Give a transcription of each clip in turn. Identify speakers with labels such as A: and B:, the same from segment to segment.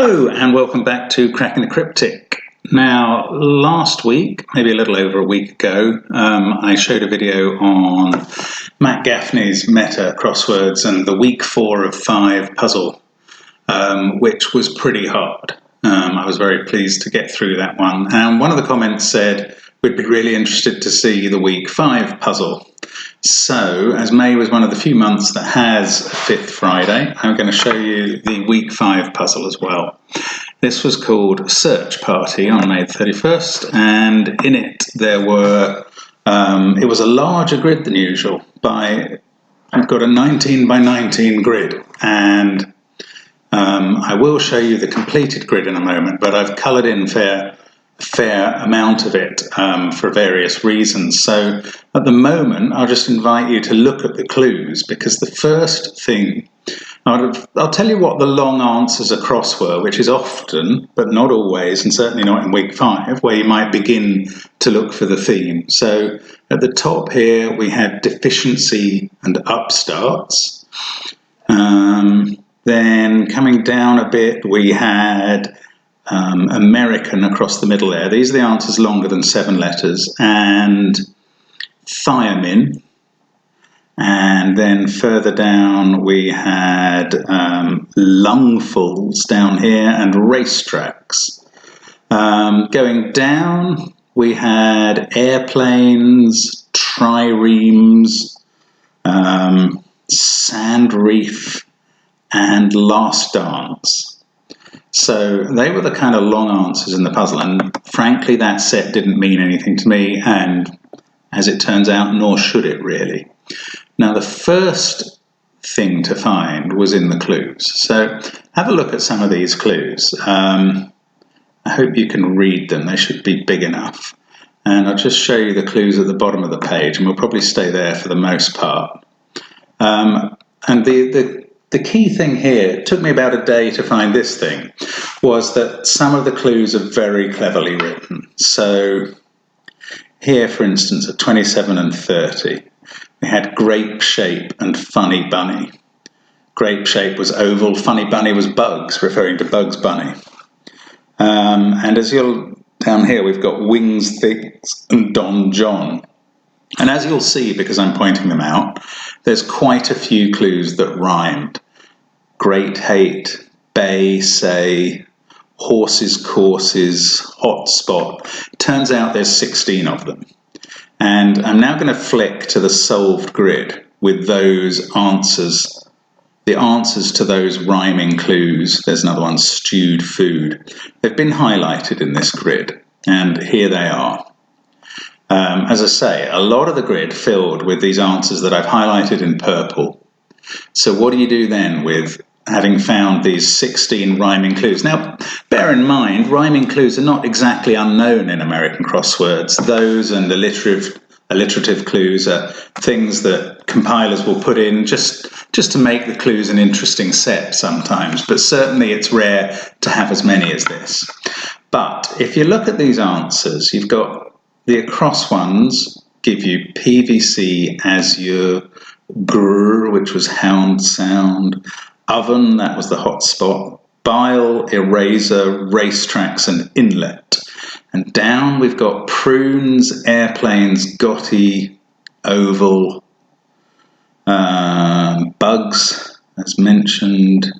A: Hello and welcome back to Cracking the Cryptic. Now, last week, maybe a little over a week ago, I showed a video on Matt Gaffney's meta crosswords and the week 4 of 5 puzzle, which was pretty hard. I was very pleased to get through that one. And one of the comments said, we'd be really interested to see the week 5 puzzle. So, as May was one of the few months that has a 5th Friday, I'm going to show you the week 5 puzzle as well. This was called Search Party on May 31st, and in it there were, it was a larger grid than usual. I've got a 19 by 19 grid, and I will show you the completed grid in a moment, but I've coloured in fair amount of it for various reasons. So at the moment, I'll just invite you to look at the clues, because the first thing, I'll tell you what the long answers across were, which is often, but not always, and certainly not in week 5, where you might begin to look for the theme. So at the top here, we had deficiency and upstarts. Then coming down a bit, we had American across the middle there. These are the answers longer than 7 letters, and thiamine. And then further down we had lungfuls down here and racetracks. Going down we had airplanes, triremes, sand reef, and last dance. So they were the kind of long answers in the puzzle, and frankly that set didn't mean anything to me, and as it turns out, nor should it really. Now the first thing to find was in the clues. So have a look at some of these clues. I hope you can read them, they should be big enough. And I'll just show you the clues at the bottom of the page, and we'll probably stay there for the most part. And the key thing here, it took me about a day to find this thing, was that some of the clues are very cleverly written. So here, for instance, at 27 and 30, we had grape shape and funny bunny. Grape shape was oval, funny bunny was Bugs, referring to Bugs Bunny. And as down here, we've got Wings Things and Don John. And as you'll see, because I'm pointing them out, there's quite a few clues that rhymed. Great hate, bay, say, horses, courses, hotspot. Turns out there's 16 of them. And I'm now going to flick to the solved grid with those answers, the answers to those rhyming clues. There's another one, stewed food. They've been highlighted in this grid, and here they are. As I say, a lot of the grid filled with these answers that I've highlighted in purple. So what do you do then with having found these 16 rhyming clues? Now, bear in mind, rhyming clues are not exactly unknown in American crosswords. Those and alliterative clues are things that compilers will put in just to make the clues an interesting set sometimes, but certainly it's rare to have as many as this. But if you look at these answers, you've got the across ones give you PVC, azure, grr, which was hound sound, oven, that was the hot spot, bile, eraser, racetracks, and inlet. And down we've got prunes, airplanes, Gotti, oval, bugs, as mentioned,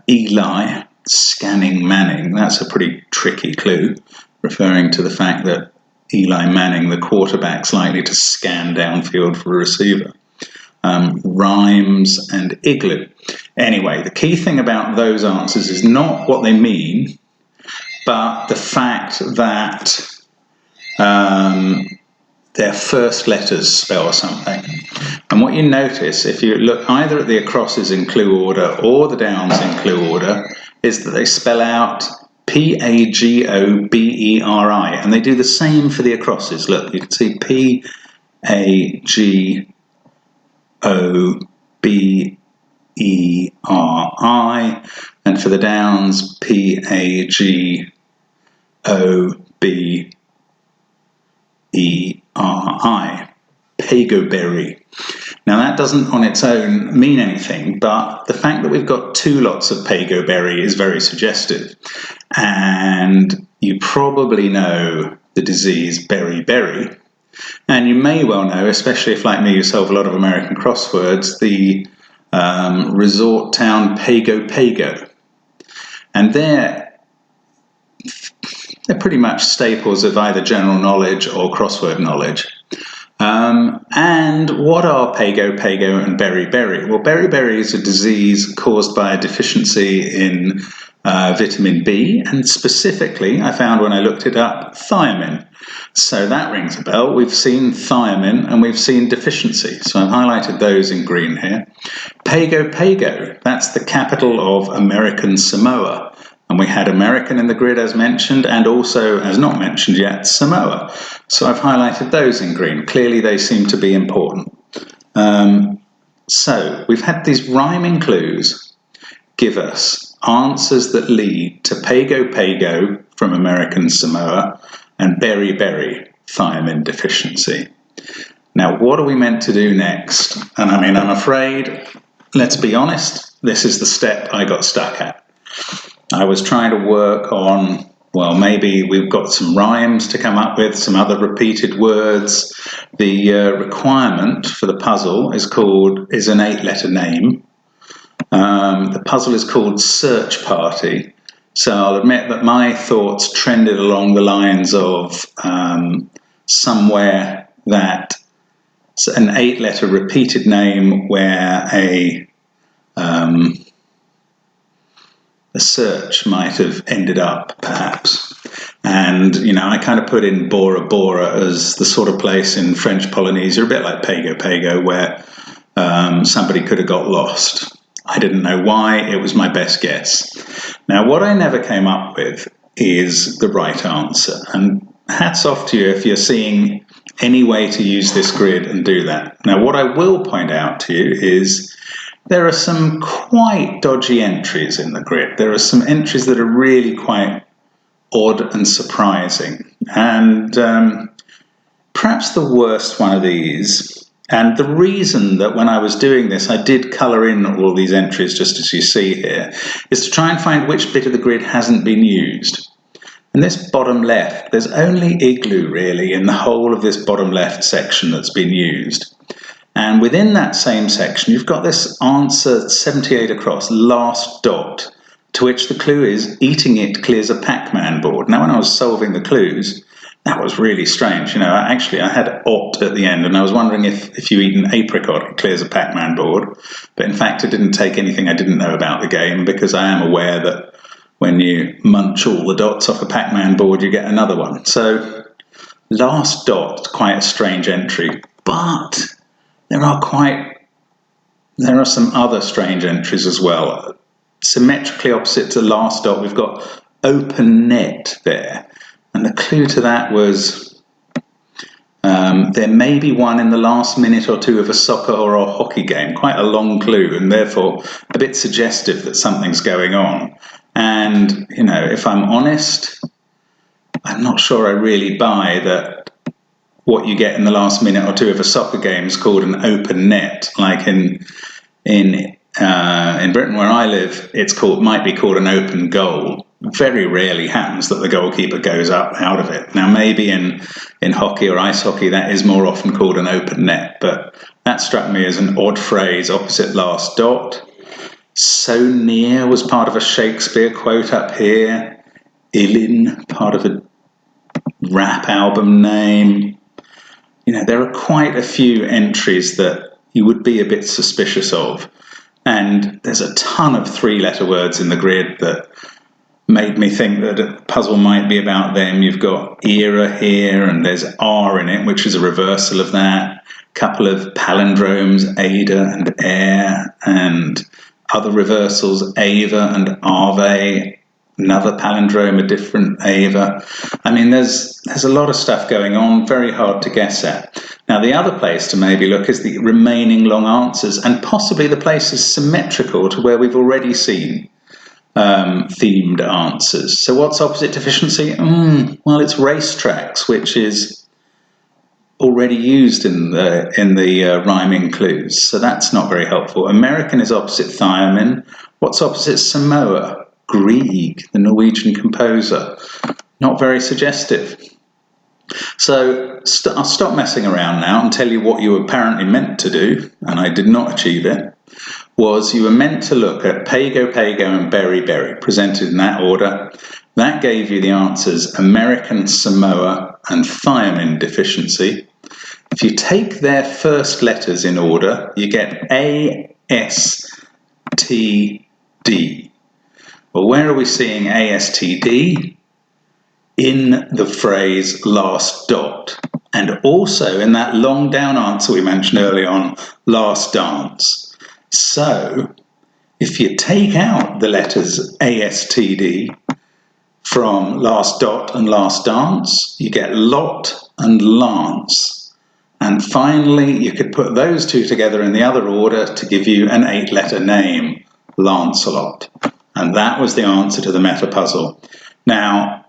A: Eli, scanning Manning. That's a pretty tricky clue, referring to the fact that Eli Manning, the quarterback's likely to scan downfield for a receiver. Rhymes and igloo. Anyway, the key thing about those answers is not what they mean, but the fact that their first letters spell something. And what you notice, if you look either at the acrosses in clue order or the downs in clue order, is that they spell out Pagoberi, and they do the same for the acrosses. Look, you can see Pagoberi, and for the downs, Pagoberi. Pagoberry. Now Now that doesn't on its own mean anything, but the fact that we've got 2 lots of Pago berry is very suggestive. And you probably know the disease beriberi. And you may well know, especially if like me you solve a lot of American crosswords, the resort town Pago Pago. And they're pretty much staples of either general knowledge or crossword knowledge. And what are Pago Pago and beriberi? Well, beriberi is a disease caused by a deficiency in vitamin B, and specifically, I found when I looked it up, thiamine. So that rings a bell. We've seen thiamine and we've seen deficiency. So I've highlighted those in green here. Pago Pago, that's the capital of American Samoa. And we had American in the grid as mentioned, and also, as not mentioned yet, Samoa. So I've highlighted those in green. Clearly they seem to be important. So we've had these rhyming clues give us answers that lead to Pago Pago from American Samoa and beriberi, thiamine deficiency. Now, what are we meant to do next? And I mean, I'm afraid, let's be honest, this is the step I got stuck at. I was trying to work on, well, maybe we've got some rhymes to come up with, some other repeated words. The requirement for the puzzle is an 8-letter name. The puzzle is called Search Party. So I'll admit that my thoughts trended along the lines of somewhere that an 8-letter repeated name where a search might have ended up, perhaps. And, you know, I kind of put in Bora Bora as the sort of place in French Polynesia, a bit like Pago Pago, where somebody could have got lost. I didn't know why, it was my best guess. Now, what I never came up with is the right answer. And hats off to you if you're seeing any way to use this grid and do that. Now, what I will point out to you is there are some quite dodgy entries in the grid. There are some entries that are really quite odd and surprising. And perhaps the worst one of these, and the reason that when I was doing this I did colour in all these entries just as you see here, is to try and find which bit of the grid hasn't been used. And this bottom left, there's only igloo really in the whole of this bottom left section that's been used. And within that same section, you've got this answer 78 across, last dot, to which the clue is eating it clears a Pac-Man board. Now, when I was solving the clues, that was really strange. You know, actually, I had ot at the end, and I was wondering if you eat an apricot, it clears a Pac-Man board. But in fact, it didn't take anything I didn't know about the game, because I am aware that when you munch all the dots off a Pac-Man board, you get another one. So, last dot, quite a strange entry, but there are some other strange entries as well. Symmetrically opposite to last dot, we've got open net there. And the clue to that was there may be one in the last minute or two of a soccer or a hockey game. Quite a long clue, and therefore a bit suggestive that something's going on. And, you know, if I'm honest, I'm not sure I really buy that what you get in the last minute or two of a soccer game is called an open net. Like in Britain where I live, might be called an open goal. Very rarely happens that the goalkeeper goes up out of it. Now maybe in hockey or ice hockey that is more often called an open net, but that struck me as an odd phrase opposite last dot. So near was part of a Shakespeare quote up here. Illin, part of a rap album name. You know, there are quite a few entries that you would be a bit suspicious of. And there's a ton of 3-letter words in the grid that made me think that a puzzle might be about them. You've got era here, and there's R in it, which is a reversal of that. A couple of palindromes, Ada and Air, and other reversals, Ava and Ave. Another palindrome, a different Ava. I mean, there's a lot of stuff going on, very hard to guess at. Now, the other place to maybe look is the remaining long answers, and possibly the place is symmetrical to where we've already seen themed answers. So what's opposite deficiency? Well, it's racetracks, which is already used in the rhyming clues, so that's not very helpful. American is opposite thiamine. What's opposite Samoa? Grieg, the Norwegian composer. Not very suggestive. So I'll stop messing around now and tell you what you apparently meant to do, and I did not achieve it, was you were meant to look at Pago Pago and Berry Berry, presented in that order. That gave you the answers American, Samoa, and thiamine deficiency. If you take their first letters in order, you get A, S, T, D. Well, where are we seeing A, S, T, D? In the phrase last dot, and also in that long down answer we mentioned earlier on, last dance. So if you take out the letters ASTD from last dot and last dance, you get lot and lance. And finally, you could put those two together in the other order to give you an 8-letter name, Lancelot. And that was the answer to the meta puzzle. Now,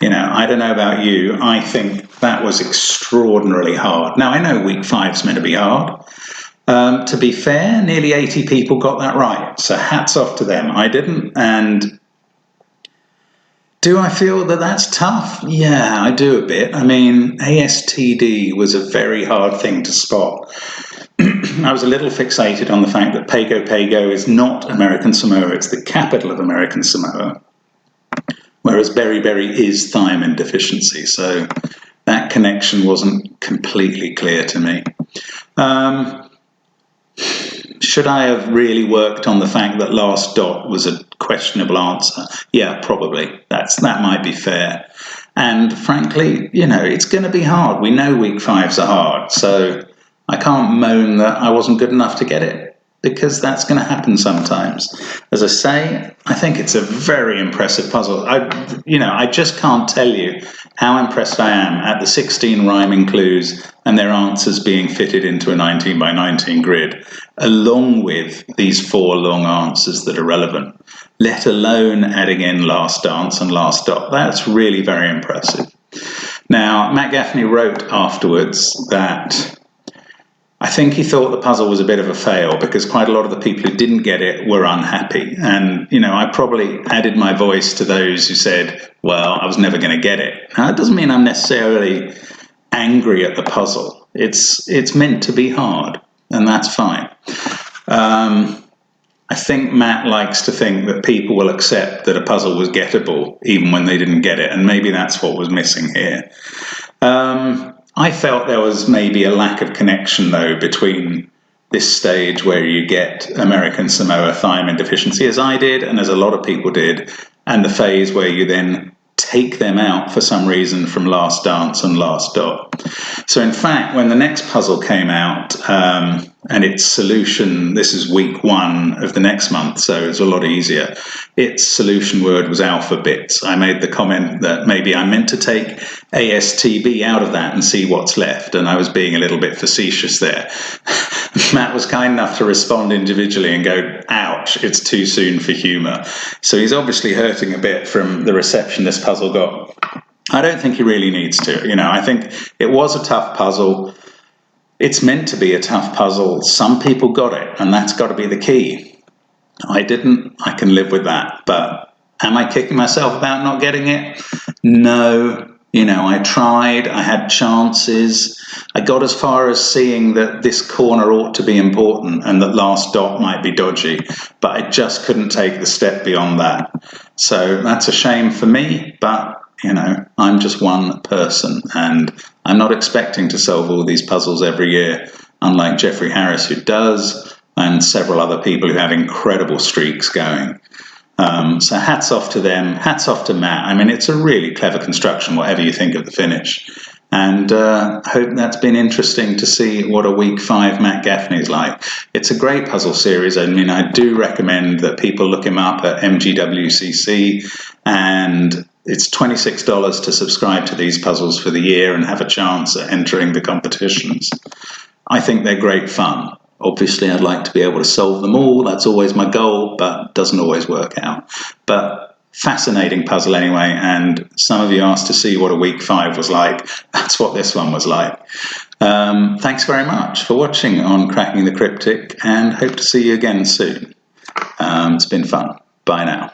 A: I don't know about you, I think that was extraordinarily hard. Now, I know week 5's meant to be hard. To be fair, nearly 80 people got that right, so hats off to them. I didn't, and do I feel that that's tough? Yeah, I do a bit. I mean, ASTD was a very hard thing to spot. I was a little fixated on the fact that Pago Pago is not American Samoa, it's the capital of American Samoa, whereas Berry Berry is thiamine deficiency, so that connection wasn't completely clear to me. Should I have really worked on the fact that last dot was a questionable answer? Yeah, probably. That might be fair. And frankly, it's going to be hard. We know week 5s are hard, so I can't moan that I wasn't good enough to get it, because that's going to happen sometimes. As I say, I think it's a very impressive puzzle. I just can't tell you how impressed I am at the 16 rhyming clues and their answers being fitted into a 19 by 19 grid, along with these 4 long answers that are relevant, let alone adding in last dance and last dot. That's really very impressive. Now, Matt Gaffney wrote afterwards that I think he thought the puzzle was a bit of a fail because quite a lot of the people who didn't get it were unhappy. And, I probably added my voice to those who said, well, I was never going to get it. Now, that doesn't mean I'm necessarily angry at the puzzle. It's meant to be hard, and that's fine. I think Matt likes to think that people will accept that a puzzle was gettable even when they didn't get it, and maybe that's what was missing here. I felt there was maybe a lack of connection, though, between this stage where you get American Samoa thiamine deficiency, as I did, and as a lot of people did, and the phase where you then take them out for some reason from last dance and last dot. So in fact, when the next puzzle came out, and its solution, this is week 1 of the next month, so it's a lot easier, its solution word was alpha bits. I made the comment that maybe I meant to take ASTB out of that and see what's left, and I was being a little bit facetious there. Matt was kind enough to respond individually and go, ouch, it's too soon for humour. So he's obviously hurting a bit from the reception this puzzle got. I don't think he really needs to. I think it was a tough puzzle. It's meant to be a tough puzzle. Some people got it, and that's got to be the key. I didn't. I can live with that. But am I kicking myself about not getting it? No. I tried. I had chances. I got as far as seeing that this corner ought to be important and that last dot might be dodgy, but I just couldn't take the step beyond that. So that's a shame for me, but I'm just one person, and I'm not expecting to solve all these puzzles every year, unlike Jeffrey Harris, who does, and several other people who have incredible streaks going. So hats off to them, hats off to Matt. I mean, it's a really clever construction, whatever you think of the finish. And I hope that's been interesting to see what a week 5 Matt Gaffney is like. It's a great puzzle series. I mean, I do recommend that people look him up at MGWCC, and it's $26 to subscribe to these puzzles for the year and have a chance at entering the competitions. I think they're great fun. Obviously, I'd like to be able to solve them all. That's always my goal, but doesn't always work out. But fascinating puzzle anyway, and some of you asked to see what a week 5 was like. That's what this one was like. Thanks very much for watching on Cracking the Cryptic, and hope to see you again soon. It's been fun. Bye now.